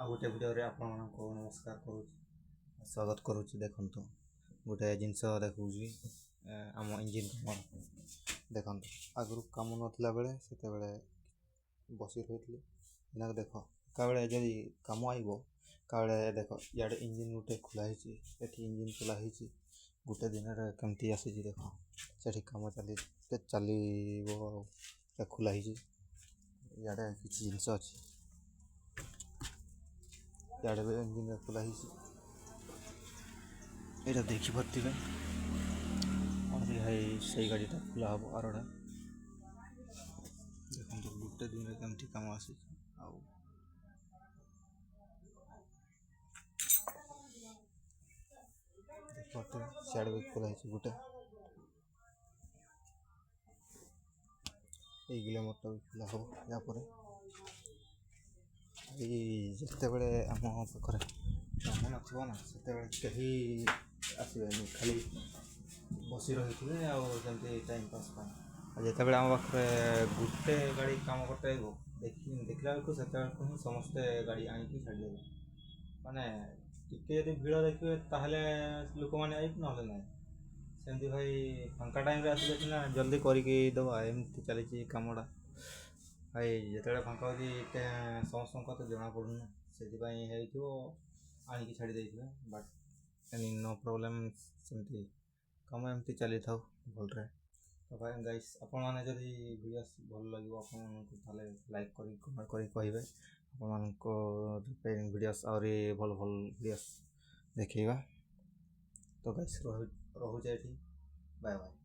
ଆଉ ଗୋଟେ ଭିଡ଼ିଓରେ ଆପଣମାନଙ୍କୁ ନମସ୍କାର କରୁଛି, ସ୍ୱାଗତ କରୁଛି। ଦେଖନ୍ତୁ, ଗୋଟେ ଜିନିଷ ଦେଖାଉଛି, ଆମ ଇଞ୍ଜିନ୍ କାମ। ଦେଖନ୍ତୁ, ଆଗରୁ କାମ ନଥିଲା ବେଳେ ସେତେବେଳେ ବସି ରହିଥିଲି। ଏଇନା ଦେଖ, ଏକାବେଳେ ଯଦି କାମ ଆଇବ, ଏକାବେଳେ ଦେଖ, ଇଆଡ଼େ ଇଞ୍ଜିନ୍ ଗୋଟେ ଖୋଲା ହେଇଛି, ଏଠି ଇଞ୍ଜିନ୍ ଖୋଲା ହେଇଛି। ଗୋଟେ ଦିନରେ କେମିତି ଆସିଛି ଦେଖ, ସେଠି କାମ ଚାଲିବ ଆଉ ଖୋଲା ହେଇଛି। ଇଆଡ଼େ କିଛି ଜିନିଷ ଅଛି, ଇଆଡ଼େ ବି ଇଞ୍ଜିନ୍ ଖୋଲା ହେଇଛି। ଏଇଟା ଦେଖିପାରୁଥିବେ, ଭାଇ ସେଇ ଗାଡ଼ିଟା ଖୋଲା ହେବ ଆରଟା। ଦେଖନ୍ତୁ, ଗୋଟେ ଦିନରେ କେମିତି କାମ ଆସିଛି। ଆଉ ଦେଖିପାରୁଥିବେ, ସିଆଡ଼େ ବି ଖୋଲା ହେଇଛି ଗୋଟେ। ଏଇ ଗ୍ଲାମରଟା ବି ଖୋଲା ହେବ ୟା ପରେ। ଏଇ ଯେତେବେଳେ ଆମ ପାଖରେ କାମ ନଥିବ ନା, ସେତେବେଳେ କେହି ଆସିବେନି, ଖାଲି ବସି ରହିଥିବେ ଆଉ ଯେମିତି ଟାଇମ୍ ପାସ୍ ପାଇଁ। ଆଉ ଯେତେବେଳେ ଆମ ପାଖରେ ଗୋଟେ ଗାଡ଼ି କାମ କରିତେ ଆସିବ, ଦେଖିଲା ବେଳକୁ ସେତେବେଳକୁ ହିଁ ସମସ୍ତେ ଗାଡ଼ି ଆଣିକି ଛାଡ଼ିଦେବେ। ମାନେ ଟିକେ ଯଦି ଭିଡ଼ ଦେଖିବେ ତାହେଲେ ଲୋକମାନେ ଆସିବେ, ନହେଲେ ନାହିଁ। ସେମିତି ଭାଇ ଫାଙ୍କା ଟାଇମ୍ରେ ଆସିଲେ ସିନା ଜଲ୍ଦି କରିକି ଦେବା, ଏମିତି ଚାଲିଛି କାମଟା। ଭାଇ ଯେତେବେଳେ ଫାଙ୍କା ହେଉଛି ସମସ୍ତଙ୍କ କଥା ଜଣାପଡ଼ୁନି, ସେଥିପାଇଁ ହେଇଥିବ ଆଣିକି ଛାଡ଼ି ଦେଇଥିବେ। ବଟ୍ ନୋ ପ୍ରୋବ୍ଲେମ୍, ସେମିତି କାମ ଏମିତି ଚାଲିଥାଉ ଭଲରେ। ତ ଭାଇ ଗାଇସ୍, ଆପଣମାନେ ଯଦି ଭିଡ଼ିଓ ଭଲ ଲାଗିବ ଆପଣମାନଙ୍କୁ, ତାହେଲେ ଲାଇକ୍ କରି କମେଣ୍ଟ କରି କହିବେ। ଆପଣମାନଙ୍କ ଭିଡ଼ିଓସ୍ ଆହୁରି ଭଲ ଭିଡ଼ିଓସ୍ ଦେଖେଇବା। ତ ଗାଇସ୍ ରହୁଛି ଏଠି, ବାଏ ବାଏ।